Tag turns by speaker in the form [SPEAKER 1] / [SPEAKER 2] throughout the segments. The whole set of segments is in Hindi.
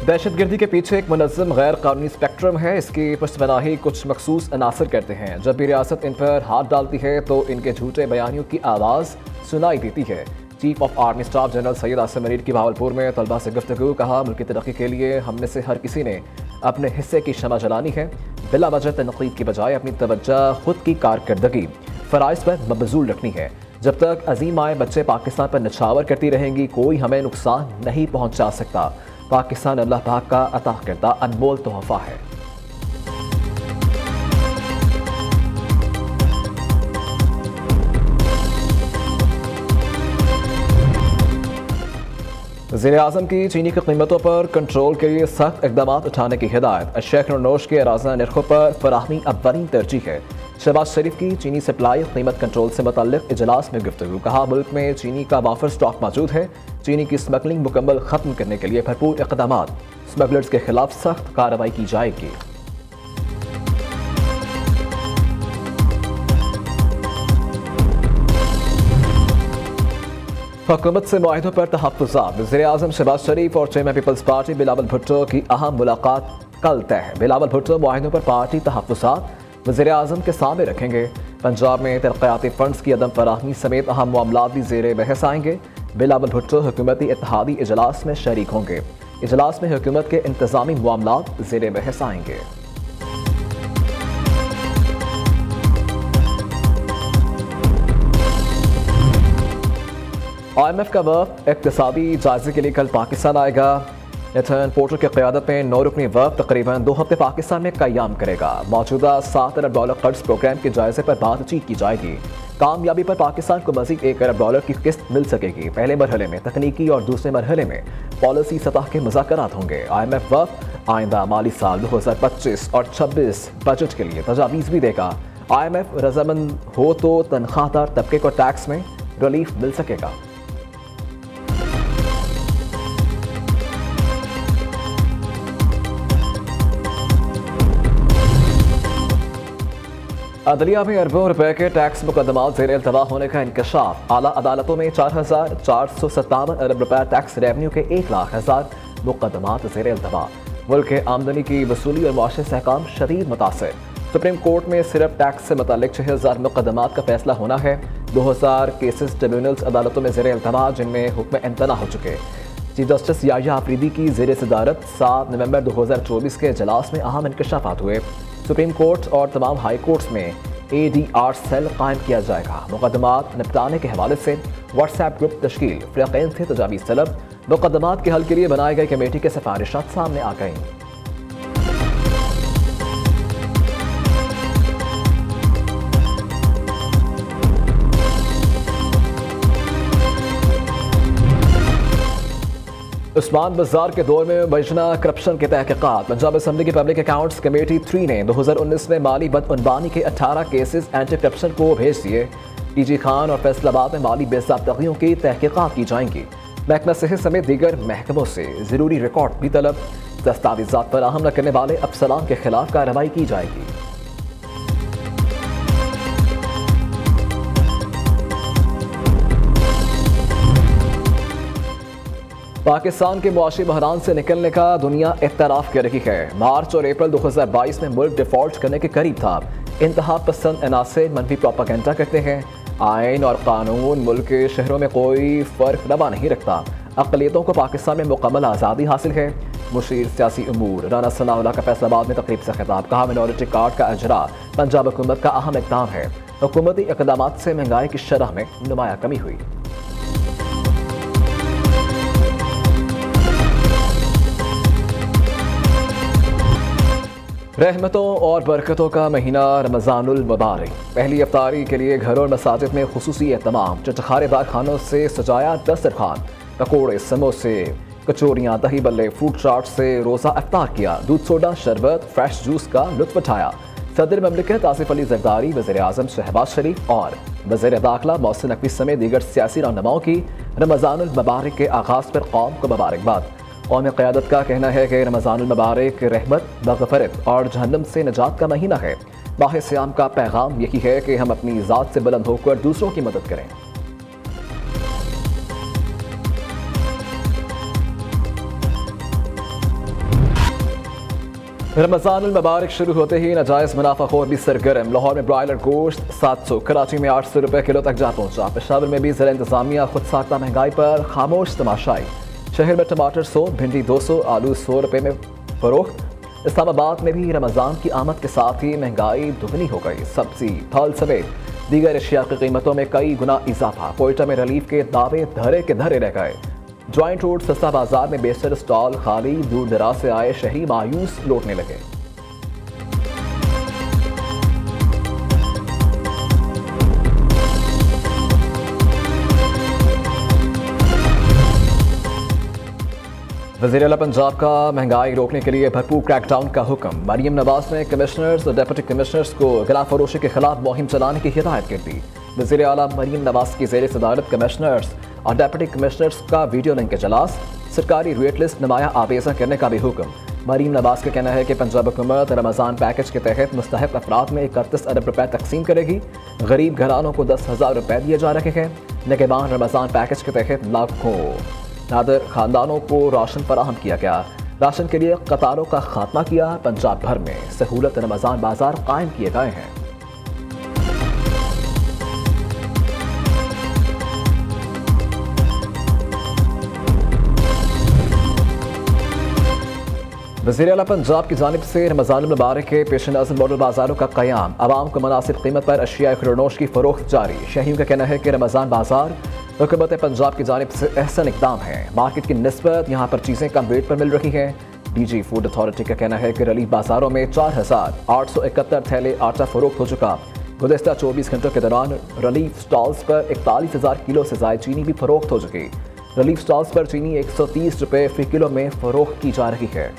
[SPEAKER 1] दहशतगर्दी के पीछे एक मुनज़्ज़म गैर कानूनी स्पेक्ट्रम है। इसकी पश्तपनाही कुछ मखसूस अनासर करते हैं। जब भी रियासत इन पर हाथ डालती है तो इनके झूठे बयानियों की आवाज़ सुनाई देती है। Chief of army staff general Syed Asim Munir की भावलपुर में तलबा से गुफ्तगू। कहा, मुल्क की तरक्की के लिए हम में से हर किसी ने अपने हिस्से की शमा जलानी है। बिला वजह तनकीद की बजाय अपनी तवज्जो खुद की कारकर्दगी फ़राइज़ पर मबज़ूल रखनी है। जब तक अजीम आए बच्चे पाकिस्तान पर नछावर करती रहेंगी, कोई हमें नुकसान नहीं पहुँचा सकता। पाकिस्तान अल्लाह पाक का अता करदा अनमोल तोहफा है। वज़ीर-ए-आज़म की चीनी की कीमतों पर कंट्रोल के लिए सख्त इक़दाम उठाने की हिदायत। शेख नूरनोश के राज़ा नरखों पर फराहमी अव्वलीन तरजीह है। शहबाज शरीफ की चीनी सप्लाई कीमत कंट्रोल से मुतल्लिक़ इजलास में गुफ्तगू। कहा, मुल्क में चीनी का वाफर स्टॉक मौजूद है। चीनी की स्मगलिंग मुकम्मल खत्म करने के लिए भरपूर इक़दाम। स्मगलर्स के खिलाफ सख्त कार्रवाई की जाएगी। हुकूमत से मुआहिदों पर तहफ़्फ़ुज़ात। वज़ीर-ए-आज़म शहबाज शरीफ और chairman Peoples Party Bilawal Bhutto की अहम मुलाकात कल तय है। बिलावल भुट्टो मुआहिदों पर पार्टी तहफ़्फ़ुज़ात वज़ीर-ए-आज़म के सामने रखेंगे। पंजाब में तरक्याती फंड्स की अदम फराहमी समेत अहम मामलात भी ज़ेरे बहस आएंगे। बिलावल भुट्टो हुकूमती इत्तेहादी इजलास में शरीक होंगे। इजलास में हुकूमत के इंतज़ामी मामलात ज़ेरे बहस आएंगे। IMF का वफ़द इक़्तिसादी जायजे के लिए कल पाकिस्तान आएगा। नेथन पोर्टर की क़यादत में 9 रुकनी वफ़द तकरीबन 2 हफ्ते पाकिस्तान में क़याम करेगा। मौजूदा $7 अरब कर्ज प्रोग्राम के जायजे पर बातचीत की जाएगी। कामयाबी पर पाकिस्तान को मज़ीद $1 अरब की किस्त मिल सकेगी। पहले मरहले में तकनीकी और दूसरे मरहले में पॉलिसी सतह के मुज़ाकरात होंगे। IMF वफ़द आइंदा माली साल 2025 और 26 बजट के लिए तजावीज़ भी देगा। IMF रज़ामंद हो तो तनख्वाहदार तबके को टैक्स में रिलीफ मिल सकेगा। अदलिया में अरबों रुपए के टैक्स मुकदमात ज़ेर इल्तवा होने का इंकशाफ। आला अदालतों में 4,457 अरब रुपए टैक्स रेवन्यू के 1,00,000 मुकदमात ज़ेर इल्तवा। मुल्क के आमदनी की वसूली और मुआशी सहकाम शदीद मुतासर। सुप्रीम कोर्ट में सिर्फ टैक्स से मुतालिक 6,000 मुकदमात का फैसला होना है। 2,000 केसेस ट्रिब्यूनल्स अदालतों में ज़ेर इल्तवा, जिनमें हुक्म इम्तना हो चुके। चीफ जस्टिस याहिया आफरीदी की ज़ेर सदारत 7 नवंबर 2024 के इजलास में अहम इंकशाफात हुए। सुप्रीम कोर्ट और तमाम हाई कोर्ट्स में ADR सेल कायम किया जाएगा। मुकदमात निपटाने के हवाले से व्हाट्सएप ग्रुप तश्कील। फ़रीक़ैन से तजावीज़ तलब। मुकदमात के हल के लिए बनाई गई कमेटी के सिफारिशात सामने आ गईं। उस्मान बाजार के दौर में बजना करप्शन के तहकीकात। पंजाब असम्बली की पब्लिक अकाउंट्स कमेटी 3 ने 2019 में माली बदअनवानी के 18 केसेस एंटी करप्शन को भेज दिए। TG खान और फैसलाबाद में माली बेज़ाब्तगियों की तहकीकात की जाएंगी। महकमा सेहत समेत दीगर महकमों से ज़रूरी रिकॉर्ड भी तलब। दस्तावेज़ात फराहम न करने वाले अफसरान के खिलाफ कार्रवाई की जाएगी। पाकिस्तान के मुआशी बहरान से निकलने का दुनिया इत्तराफ़ कर रही है। मार्च और अप्रैल 2022 में मुल्क डिफ़ॉल्ट करने के करीब था। इंतहा पसंद अनासर मनफी प्रोपागेंडा करते हैं। आइन और कानून मुल्क के शहरों में कोई फ़र्क रवा नहीं रखता। अक़लियतों को पाकिस्तान में मुकम्मल आज़ादी हासिल है। मुशीर सियासी उमूर राना सनाउल्लाह का फैसलाबाद में तकरीब से खिताब। कहा, मिनॉरिटी कार्ड का अजरा पंजाब हुकूमत का अहम इक़दाम है। हुकूमती इक़दामात से महंगाई की शरह में नुमाया कमी हुई। रहमतों और बरकतों का महीना रमज़ानुल मुबारक। पहली इफ्तारी के लिए घरों और मसाजिद में खुसूसी एहतमाम। चटखारेदार खानों से सजाया दस्तरखान। पकौड़े, समोसे, कचौरियाँ, दही बल्ले, फ्रूट चाट से रोज़ा इफ्तार किया। दूध सोडा, शरबत, फ्रेश जूस का लुत्फ़ उठाया। सदर ममलिकत आसिफ अली ज़रदारी, वज़ीर-ए-आज़म शहबाज शरीफ और वज़ीर दाखिला मोहसिन नकवी समेत दीगर सियासी रहनुमाओं की रमज़ानुल मुबारक के आगाज़ पर कौम को मुबारकबाद। कौमी क़यादत का कहना है कि रमज़ानुल मुबारक रहमत, मग़फ़रत और जहन्नम से निजात का महीना है। माह सियाम का पैगाम यही है कि हम अपनी ज़ात से बुलंद होकर दूसरों की मदद करें। रमज़ान मुबारक शुरू होते ही नाजायज़ मुनाफाखोर भी सरगर्म। लाहौर में ब्रॉयलर गोश्त 700, कराची में 800 रुपये किलो तक जा पहुंचा। पेशावर में भी ज़िला इंतज़ामिया खुद साख्ता महंगाई पर खामोश तमाशाई। शहर में टमाटर 100, भिंडी 200, आलू 100 रुपये में फरोख्त। इस्लामाबाद में भी रमज़ान की आमद के साथ ही महंगाई दुगनी हो गई। सब्जी, फल समेत दीगर अशिया की कीमतों में कई गुना इजाफा। कोयटा में रिलीफ के दावे धरे के धरे रह गए। जॉइंट रोड सस्ता बाजार में बेशतर स्टॉल खाली, दूर दराज से आए शहरी मायूस लौटने लगे। वज़ीर आला पंजाब का महंगाई रोकने के लिए भरपूर क्रैकडाउन का हुक्म। मरीम नवाज ने कमिश्नर्स और डिप्टी कमिश्नर्स को गिलाफ फरोशी के खिलाफ मुहिम चलाने की हिदायत कर दी। वज़ीर आला मरीम नवाज की ज़ेर सदारत कमिश्नर्स और डिप्टी कमिश्नर्स का वीडियो लिंक इजलास, सरकारी रेट लिस्ट नुमाया आवेजा करने का भी हुक्म। मरीम नवाज का कहना है कि पंजाब हुकूमत रमज़ान पैकेज के तहत मुस्तहक अफराद में 31 अरब रुपये तकसीम करेगी। गरीब घरानों को 10,000 रुपये दिए जा रहे हैं। निगहबान रमज़ान पैकेज के तहत लाखों नादर खानदानों को राशन फराहम किया गया। राशन के लिए कतारों का खात्मा किया। पंजाब भर में सहूलत रमज़ान बाजार कायम किए गए हैं। वज़ीर आला पंजाब की जानिब से रमज़ान मुबारक के पेश नज़र मॉडल बाजारों का क़याम, आवाम को मुनासिब कीमत पर अशिया खुरनोश की फ़रोख्त जारी। शहरियों का कहना है कि रमज़ान बाजार हुकूमत पंजाब की जानिब से अहसन इक़दाम है। मार्केट की निस्बत यहाँ पर चीज़ें कम रेट पर मिल रही हैं। डीजी फूड अथॉरिटी का कहना है कि रिलीफ बाजारों में 4,871 थैले आटा फ़रोख्त हो चुका। गुज़श्ता 24 घंटों के दौरान रिलीफ स्टॉल्स पर 41,000 किलो से ज़ायद चीनी भी फ़रोख्त हो चुकी। रिलीफ स्टॉल्स पर चीनी 130 रुपये फ़ी किलो में फ़रोख्त की जा रही है।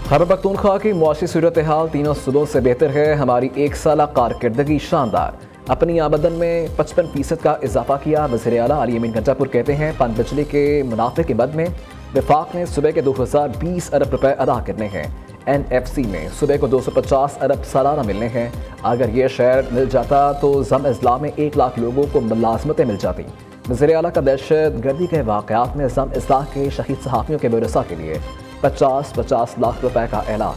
[SPEAKER 1] खैबर पख्तूनख्वा की मुआशी सूरत हाल तीनों सूबों से बेहतर है। हमारी एक साला कारकर्दगी शानदार, अपनी आमदन में 55% का इजाफा किया। वज़ीर आला अली अमीन गंजापुर कहते हैं पन बिजली के मुनाफे के बद में वफाक ने सूबे के 2020 अरब रुपए अदा करने हैं। NFC में सूबे को 250 अरब सालाना मिलने हैं। अगर ये शेयर मिल जाता तो जम अजला में 1 लाख लोगों को मुलाजमतें मिल जाती। वज़ीर आला का दहशत गर्दी के वाक़यात में जम अजला के शहीद सहाफ़ियों के बरसा के लिए 50-50 लाख रुपए का ऐलान।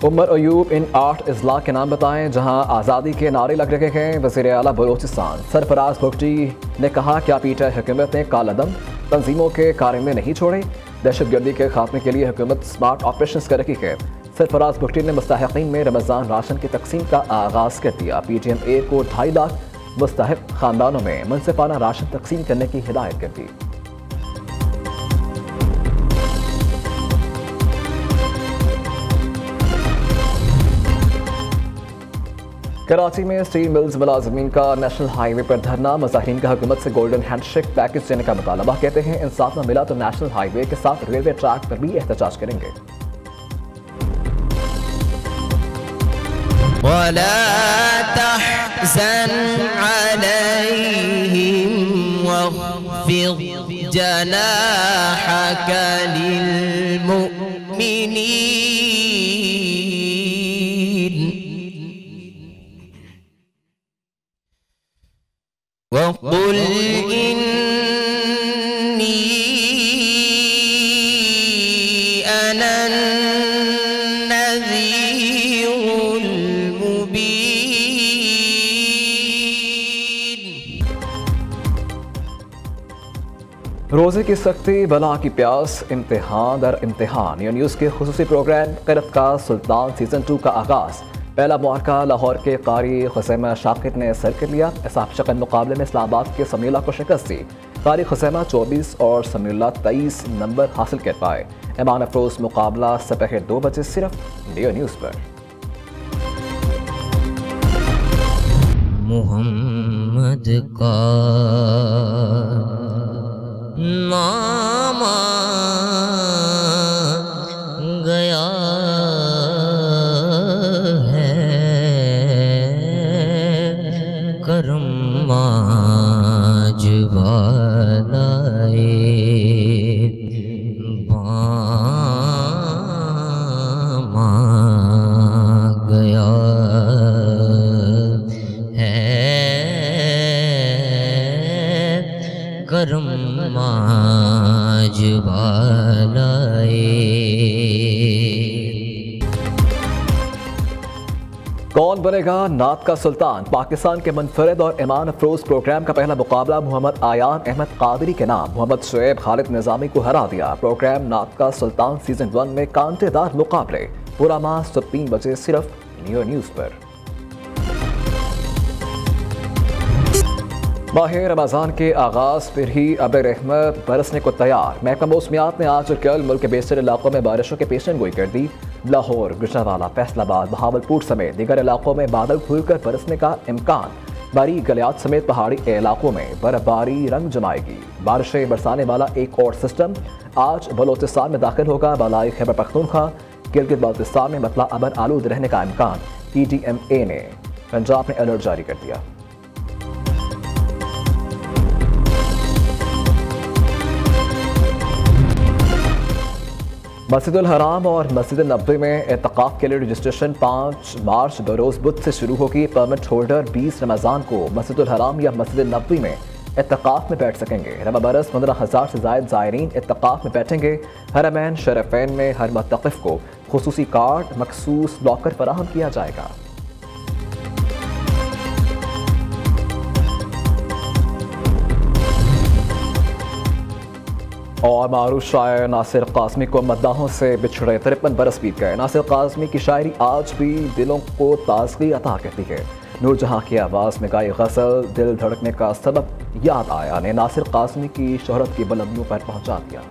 [SPEAKER 1] उमर अयूब इन 8 अजला के नाम बताएं जहां आज़ादी के नारे लग रहे हैं। वज़ीर आला बलोचिस्तान सरफराज भुगटी ने कहा क्या पीटीआई हुकूमत ने कालदम तंजीमों के कार्य में नहीं छोड़े। दहशतगर्दी के खात्मे के लिए हुकूमत स्मार्ट ऑपरेशन कर रही है। सरफराज भुगटी ने मुस्तहिकीन में रमज़ान राशन की तकसीम का आगाज़ कर दिया। PTMA को 2.5 लाख मुस्तहिक खानदानों में मुनसिफाना राशन तकसीम करने की हिदायत कर दी। कराची में स्टील मिल्स मुलाजमीन का नेशनल हाईवे पर धरना। मुजाहिरीन का हुकूमत से गोल्डन हैंडशेक पैकेज देने का मुतालबा। कहते हैं इंसाफ न मिला तो नेशनल हाईवे के साथ रेलवे ट्रैक पर भी एहतजाज करेंगे।
[SPEAKER 2] वला तहज़न अलैहिम वख़्फ़िज़ जनाहक लिलमुमिनीन वक़ुल इन्नी अना नज़ीरुल मुबीन।
[SPEAKER 1] रोज़े की सख्ती, बला की प्यास, इम्तिहान दर इम्तिहान। ये न्यूज़ के खुसूसी प्रोग्राम क़िरत का सुल्तान सीज़न 2 का आगाज़। पहला मुआरका लाहौर के कारी हुसैमा शाकिर ने सर कर लिया। इंसाफ शकन मुकाबले में इस्लामाबाद के समीउल्लाह को शिकस्त दी। कारी हुसैमा 24 और समीउल्लाह 23 नंबर हासिल कर पाए। ईमान अफरोज मुकाबला दोपहर 2 बजे सिर्फ डियो न्यूज़ पर।
[SPEAKER 2] मोहम्मद का नाम गया है करम आज वालाए। करम आज वालाए।
[SPEAKER 1] कौन बनेगा नात का सुल्तान? पाकिस्तान के मुनफरिद और ईमान अफरोज प्रोग्राम का पहला मुकाबला मोहम्मद आयान अहमद कादरी के नाम मोहम्मद शुएब खालिद निजामी को हरा दिया। प्रोग्राम नात का सुल्तान सीजन 1 में कांटेदार मुकाबले पूरा माह सुबह 3 बजे सिर्फ न्यू न्यूज पर। माह रमजान के आगाज पर ही अब रहमत बरसने को तैयार। महकमा मौसमियात ने आज और कल मुल्क के बेशतर इलाकों में बारिशों की पेशन गोई कर दी। लाहौर, गुजरांवाला, फैसलाबाद, बहावलपुर समेत दीगर इलाकों में बादल खुलकर बरसने का इम्कान। बारीक गलियात समेत पहाड़ी इलाकों में बर्फबारी रंग जमाएगी। बारिशें बरसाने वाला एक और सिस्टम आज बलोचिस्तान में दाखिल होगा। बालाई खैबर पख्तूनख्वा, गिलगित बाल्तिस्तान में मतला अबर आलूद रहने का इम्कान। PDMA ने पंजाब में अलर्ट जारी कर दिया। मस्जिदुल हराम और मस्जिद नबवी में एतकाफ के लिए रजिस्ट्रेशन 5 मार्च बरोज़ बुध से शुरू होगी। परमिट होल्डर 20 रमज़ान को मस्जिदुल हराम या मस्जिद नबवी में एतकाफ में बैठ सकेंगे। रबा बरस 15,000 से ज़ायद ज़ायरीन एतकाफ में बैठेंगे। हरमैन शरफ़ैन में हर मुतक़िफ़ को खुसूसी कार्ड मखसूस लॉकर फराहम किया जाएगा। और मारूफ शायर नासिर काज़मी को मद्दाहों से बिछड़े 53 बरस बीत गए। नासिर काज़मी की शायरी आज भी दिलों को ताज़गी अता करती है। नूरजहां की आवाज़ में गाई गज़ल दिल धड़कने का सबब याद आया ने नासिर काज़मी की शोहरत की बुलंदियों पर पहुंचा दिया।